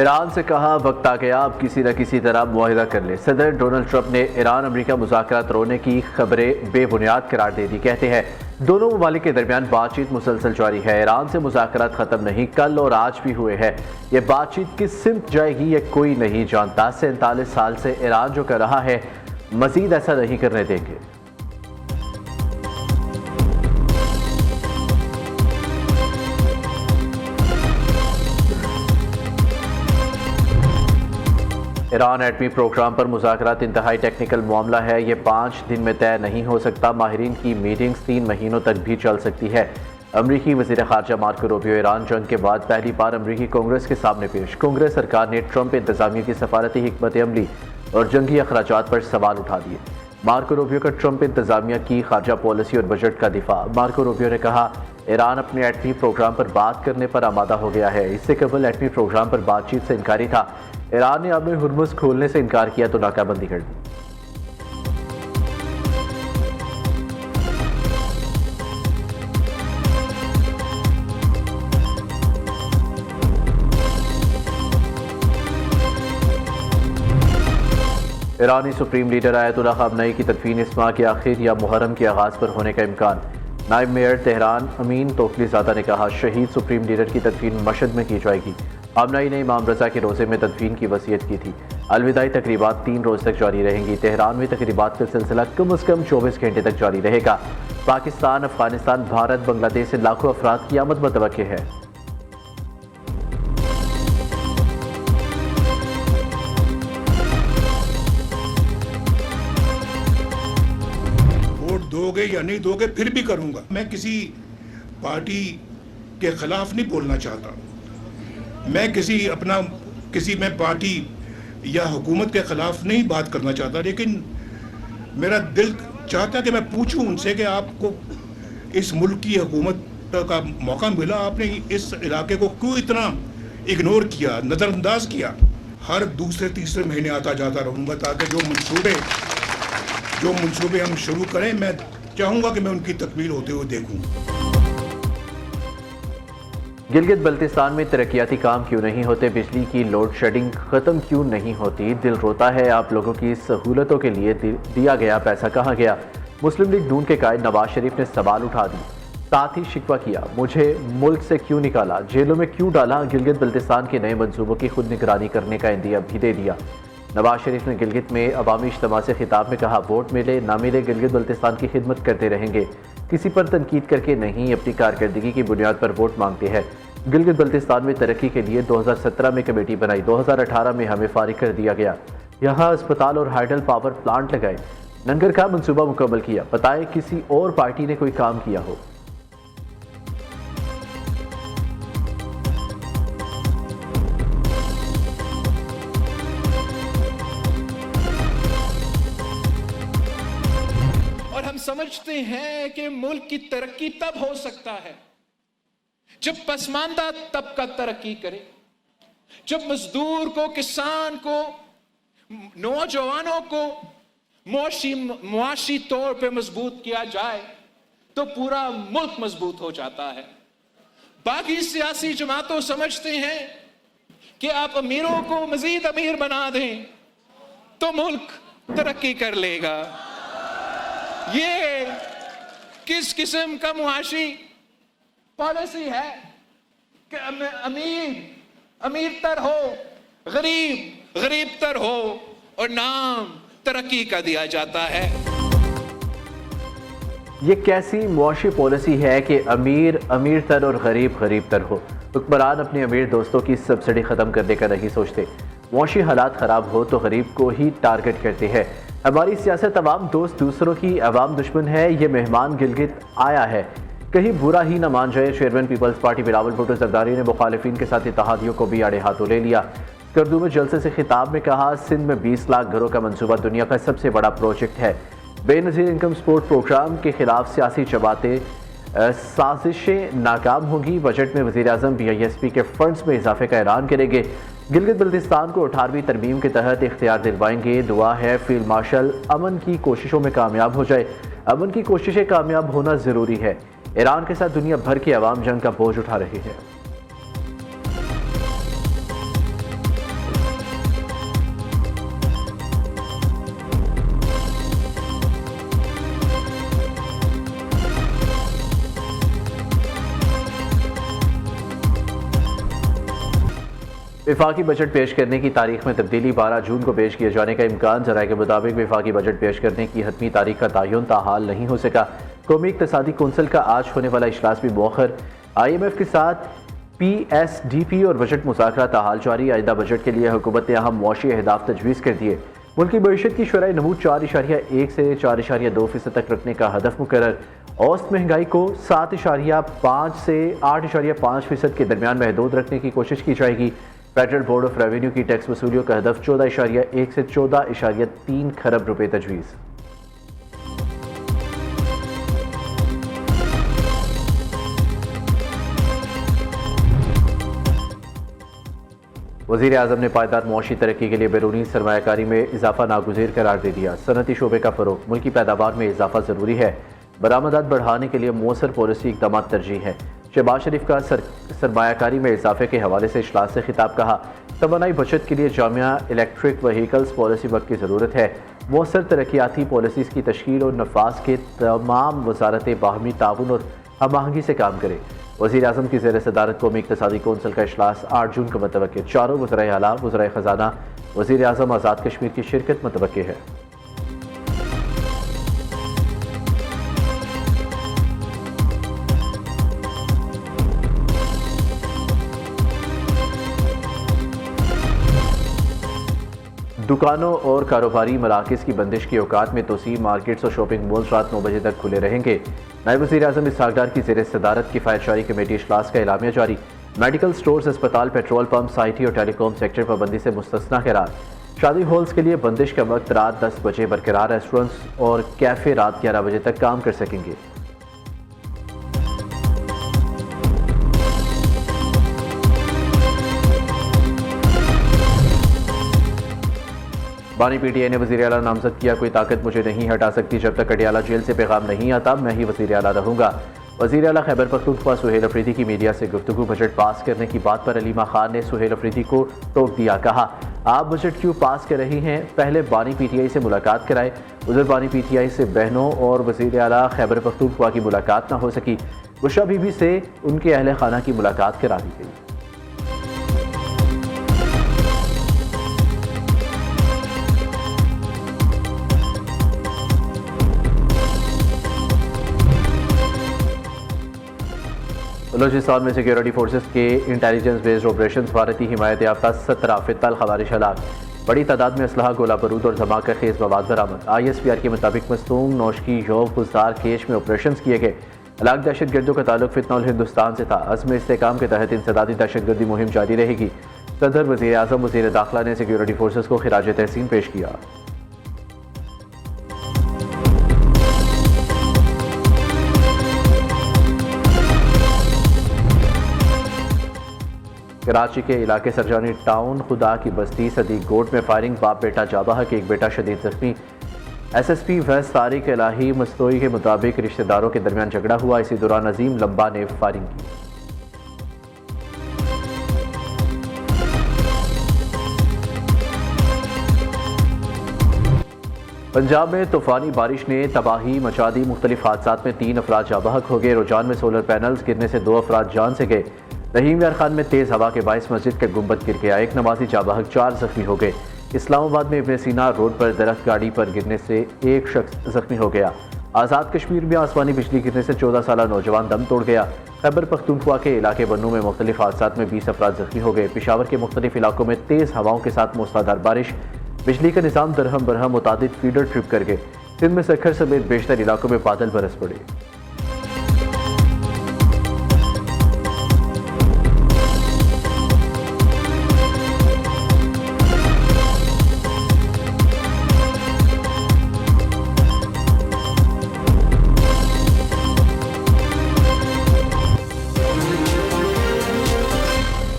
Iran से कहा वक्त आ गया अब किसी न किसी तरह मुआहिदा कर ले। सदर डोनाल्ड ट्रंप ने ईरान अमेरिका मुज़ाकरात रोकने की खबरें बेबुनियाद करार दे दी। कहते हैं दोनों ममालिक के दरमियान बातचीत मुसलसल जारी है। ईरान से मुज़ाकरात ख़त्म नहीं, कल और आज भी हुए हैं। ये बातचीत किस सिमत जाएगी ये कोई नहीं जानता। 47 साल से ईरान जो कर रहा है मजीद ऐसा नहीं करने देंगे। ईरान एटमी प्रोग्राम पर मुज़ाकरात इंतहाई टेक्निकल मामला है। ये 5 दिन में तय नहीं हो सकता। माहिरीन की मीटिंग्स 3 महीनों तक भी चल सकती है। अमरीकी वज़ीर ख़ारजा मार्को रूबियो ईरान जंग के बाद पहली बार अमरीकी कांग्रेस के सामने पेश। कांग्रेस सरकार ने ट्रंप इंतज़ामिया की सफारती हिकमत अमली और जंगी अखराजात पर सवाल उठा दिए। मार्को रूबियो का ट्रंप इंतज़ामिया की खारजा पॉलिसी और बजट का दिफा। मार्को रूबियो ने कहा ईरान अपने एटमी प्रोग्राम पर बात करने पर आमादा हो गया है। इससे कबल एटमी प्रोग्राम पर बातचीत से इनकारी था। ईरान ने अपने हुर्मुज़ खोलने से इनकार किया तो नाकाबंदी कर दी। ईरानी सुप्रीम लीडर आयतुल्लाह ख़ामनेई की तदफीन इस माह के आखिर या मुहर्रम के आगाज़ पर होने का इम्कान। नायब मेयर तेहरान अमीन तोकलीज़ादा ने कहा शहीद सुप्रीम लीडर की तदफीन मशहद में की जाएगी। ख़ामनेई ने इमाम रज़ा के रोज़े में तदफीन की वसीयत की थी। अलविदाई तकरीबात 3 रोज़ तक जारी रहेंगी। तेहरान में तकरीबात का सिलसिला कम अज़ कम 24 घंटे तक जारी रहेगा। पाकिस्तान, अफगानिस्तान, भारत, बांग्लादेश से लाखों अफराद की आमद मुतवक्किल है। वोट दोगे या नहीं दोगे फिर भी करूंगा। मैं किसी पार्टी के खिलाफ नहीं बोलना चाहता। मैं पार्टी या हुकूमत के खिलाफ नहीं बात करना चाहता, लेकिन मेरा दिल चाहता है कि मैं पूछूं उनसे कि आपको इस मुल्क की हुकूमत का मौका मिला, आपने इस इलाके को क्यों इतना इग्नोर किया, नज़रअंदाज किया। हर दूसरे तीसरे महीने आता जाता रहूँगा ताकि जो मंसूबे हम शुरू करें, मैं चाहूँगा कि मैं उनकी तकमील होते हुए देखूँ। गिलगित बल्तिस्तान में तरक्याती काम क्यों नहीं होते? बिजली की लोड शेडिंग ख़त्म क्यों नहीं होती? दिल रोता है आप लोगों की सहूलतों के लिए दिया गया पैसा कहाँ गया? मुस्लिम लीग नून के कायद नवाज शरीफ ने सवाल उठा दी, साथ ही शिकवा किया मुझे मुल्क से क्यों निकाला, जेलों में क्यों डाला? गिलगित बल्तिस्तान के नए मंसूबों की खुद निगरानी करने का इंदिया भी दे दिया। नवाज शरीफ ने गिलगित में अवामी इज्तिमा से खिताब में कहा वोट मिले ना मिले गिलगित बल्तिस्तान की खिदमत करते रहेंगे। किसी पर तनकीद करके नहीं, अपनी कारकर्दगी की बुनियाद पर वोट मांगते हैं। गिलगित बल्तिस्तान में तरक्की के लिए 2017 में कमेटी बनाई, 2018 में हमें फारिग कर दिया गया। यहाँ अस्पताल और हाइडल पावर प्लांट लगाए, नंगर का मंसूबा मुकम्मल किया। बताएं किसी और पार्टी ने कोई काम किया हो? और हम समझते हैं कि मुल्क की तरक्की तब हो सकता है जब पसमानदा तबका तरक्की करे, जब मजदूर को, किसान को, नौजवानों को मुआशी तौर पे मजबूत किया जाए तो पूरा मुल्क मजबूत हो जाता है। बाकी सियासी जमातों समझते हैं कि आप अमीरों को मजीद अमीर बना दें तो मुल्क तरक्की कर लेगा। ये किस किस्म का मुआशी पॉलिसी है कि अमीर तर हो, गरीब तर हो और नाम तरक्की का दिया जाता है। ये कैसी मुआशी पॉलिसी है कि अमीर तर और गरीब तर हो? हुक्मरान अपने अमीर दोस्तों की सब्सिडी ख़त्म करने का नहीं सोचते। मुआशी हालात ख़राब हो तो गरीब को ही टारगेट करते हैं। हमारी सियासत अवाम दोस्त दूसरों की अवाम दुश्मन है। ये मेहमान गिलगित आया है, कहीं बुरा ही न मान जाए। Chairman People's Party Bilawal Bhutto Zardari ने मुखालिफिन के साथ इत्तेहादियों को भी आड़े हाथों ले लिया। स्कर्दू में जलसे से खिताब में कहा सिंध में 20 लाख घरों का मंसूबा दुनिया का सबसे बड़ा प्रोजेक्ट है। बेनज़ीर इनकम सपोर्ट प्रोग्राम के खिलाफ सियासी जमातें साजिशें नाकाम होंगी। बजट में वज़ीर आज़म BISP के फंड्स में इजाफे का ऐलान करेंगे। गिलगित बल्तिस्तान को 18वीं तरमीम के तहत इख्तियार दिलवाएंगे। दुआ है फील्ड मार्शल अमन की कोशिशों में कामयाब हो जाए। अमन की कोशिशें कामयाब होना ज़रूरी है। ईरान के साथ दुनिया भर की अवाम जंग का बोझ उठा रही है। वफाकी बजट पेश करने की तारीख में तब्दीली 12 जून को पेश किए जाने का इम्कान। जराये के मुताबिक वफाकी बजट पेश करने की हतमी तारीख का तयन ताहाल नहीं हो सका। कौमी इक़्तिसादी कौंसिल का आज होने वाला इजलास भी मौखर। IMF के साथ PSDP और बजट मुज़ाकरा ताहाल जारी। आइंदा बजट के लिए हुकूमत ने अहम मुआशी अहदाफ तजवीज़ कर दिए। मुल्की मईशत की शरह नमूद 4.1 से 4.2% तक रखने का हदफ मुकर्रर। औसत महंगाई को 7.5 से 8.5% के दरमियान महदूद रखने की कोशिश की जाएगी। फेडरल बोर्ड ऑफ रेवेन्यू की टैक्स वसूलियों का हदफ 14.1 से 14.3 खरब रुपए तजवीज़। वज़ीर आज़म ने पायदार मुआशी तरक्की के लिए बैरूनी सरमायाकारी में इजाफा नागुज़ीर करार दे दिया। सनती शोबे का फ़रोग़, मुल्की पैदावार में इजाफा ज़रूरी है। बरामदात बढ़ाने के लिए मौसर पॉलिसी इक़दाम तरजीह है। शहबाज शरीफ का सरमायाकारी में इजाफे के हवाले से इजलास से खिताब कहा। तवानाई बचत के लिए जामिया इलेक्ट्रिक व्हीकल्स पॉलिसी वक्त की ज़रूरत है। मौसर तरक्याती पॉलिसीज़ की तश्कील और नफाज के तमाम वजारतें बाहमी ताउन और हम आहंगी से काम करें। वज़ीर आज़म की ज़ेर सदारत कौमी इक़्तिसादी कौंसिल का इजलास 8 जून को मुतवक्किल। चारों वज़राए आला, वज़राए ख़ज़ाना, वज़ीर आज़म आज़ाद कश्मीर की शिरकत मुतवक्किल है। दुकानों और कारोबारी मराकज़ की बंदिश की औकात में तोसी। मार्केट्स और शॉपिंग मॉल्स रात 9 बजे तक खुले रहेंगे। नायब वज़ीर आज़म इसहाक़ डार की ज़ेर सदारत किफ़ायतशारी कमेटी इजलास का एलामिया जारी। मेडिकल स्टोर्स, अस्पताल, पेट्रोल पंप, IT और टेलीकॉम सेक्टर पाबंदी से मुस्तस्ना करार। शादी हॉल्स के लिए बंदिश का वक्त रात 10 बजे बरकरार। रेस्टोरेंट्स और कैफ़े रात 11 बजे तक काम कर सकेंगे। बानी PTI ने वज़ीर आला नामजद किया। कोई ताकत मुझे नहीं हटा सकती। जब तक अडियाला जेल से पैगाम नहीं आता मैं ही वज़ीर आला रहूँगा। वज़ीर आला खैबर पख्तूनख्वा सुहेल अफरीदी की मीडिया से गुफ्तगू। बजट पास करने की बात पर अलीमा खान ने सुहेल अफरीदी को टोक दिया। कहा, आप बजट क्यों पास कर रही हैं, पहले बानी PTI से मुलाकात कराए। उधर बानी PTI से बहनों और वज़ीर आला खैबर पख्तूनख्वा की मुलाकात न हो सकी। बुशरा बीबी से उनके अहल खाना की मुलाकात करा दी गई। बलोचिस्तान में सिक्योरिटी फोर्सेस के इंटेलिजेंस बेस्ड ऑपरेशन भारतीय हिमायत याफ्ता 17 फितल खवारिश हलाक। बड़ी तादाद में असलहा, गोला बारूद और धमाका खेज मवाद बरामद। ISPR के मुताबिक मस्तूम नौशकी यौब गुजार केश में ऑपरेशन किए गए। हलाक दहशत गर्दों का ताल्लुक फितनौल हिंदुस्तान से था। अज़्म इस्तेकाम के तहत इंसदादी दहशत गर्दी मुहिम जारी रहेगी। सदर, वज़ीर आज़म, वज़ीर दाखिला ने सिक्योरिटी फोर्सेस को खिराज तहसीन पेश किया। कराची के इलाके सरजानी टाउन खुदा की बस्ती सदीक गोट में फायरिंग। बाप बेटा जाबाह के एक बेटा शदीद जख्मी। SSP वेस्ट तारिक इलाही मस्तोई के मुताबिक रिश्तेदारों के दरमियान झगड़ा हुआ। इसी दौरान अजीम लंबा ने फायरिंग की। पंजाब में तूफानी बारिश ने तबाही मचा दी। मुख्तलिफ हादसात में 3 अफराद जाबाहक हो गए। रुझान में सोलर पैनल्स गिरने से 2 अफराद जान से गए। रहीम यार खान में तेज़ हवा के बायस मस्जिद का गुंबद गिर गया। एक नमाजी जाबाहक, 4 जख्मी हो गए। इस्लामाबाद में इब्ने सीना रोड पर दरख्त गाड़ी पर गिरने से एक शख्स जख्मी हो गया। आज़ाद कश्मीर में आसमानी बिजली गिरने से 14 साला नौजवान दम तोड़ गया। खैबर पख्तूनख्वा के इलाके बन्नू में मुख्तलिफ हादसात में 20 अफराद जख्मी हो गए। पेशावर के मुख्तलिफ इलाकों में तेज़ हवाओं के साथ मूसलाधार बारिश। बिजली का निज़ाम दरहम बरहम, मुतादिद फीडर ट्रिप कर गए। सिंध में सखर समेत बेशतर इलाकों में बादल बरस पड़े।